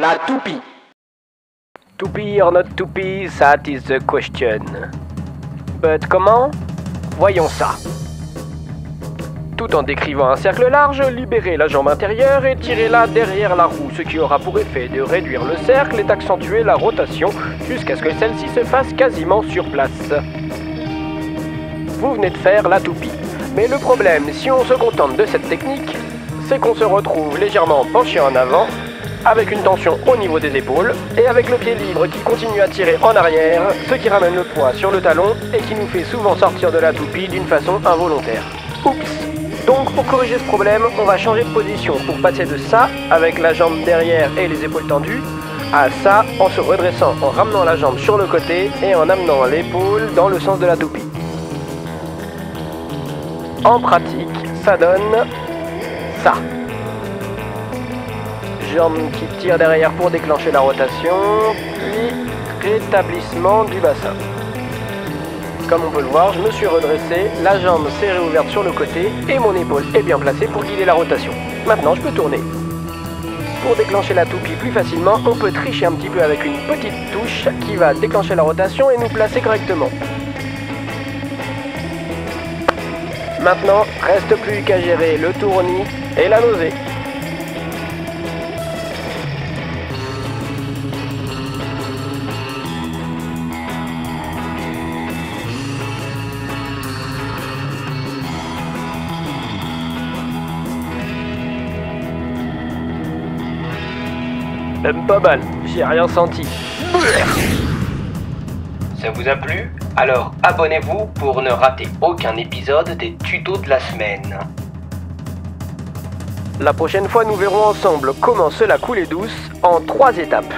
La toupie. Toupie or not toupie, that is the question. But comment? Voyons ça. Tout en décrivant un cercle large, libérez la jambe intérieure et tirez-la derrière la roue, ce qui aura pour effet de réduire le cercle et d'accentuer la rotation jusqu'à ce que celle-ci se fasse quasiment sur place. Vous venez de faire la toupie. Mais le problème, si on se contente de cette technique, c'est qu'on se retrouve légèrement penché en avant, avec une tension au niveau des épaules, et avec le pied libre qui continue à tirer en arrière, ce qui ramène le poids sur le talon et qui nous fait souvent sortir de la toupie d'une façon involontaire. Oups! Donc pour corriger ce problème, on va changer de position pour passer de ça, avec la jambe derrière et les épaules tendues, à ça en se redressant, en ramenant la jambe sur le côté et en amenant l'épaule dans le sens de la toupie. En pratique, ça donne ça. Jambe qui tire derrière pour déclencher la rotation, puis rétablissement du bassin. Comme on peut le voir, je me suis redressé, la jambe s'est réouverte sur le côté et mon épaule est bien placée pour guider la rotation. Maintenant, je peux tourner. Pour déclencher la toupie plus facilement, on peut tricher un petit peu avec une petite touche qui va déclencher la rotation et nous placer correctement. Maintenant, reste plus qu'à gérer le tournis et la nausée. Même pas mal, j'ai rien senti. Ça vous a plu? Alors abonnez-vous pour ne rater aucun épisode des tutos de la semaine. La prochaine fois, nous verrons ensemble comment cela coulait douce en 3 étapes.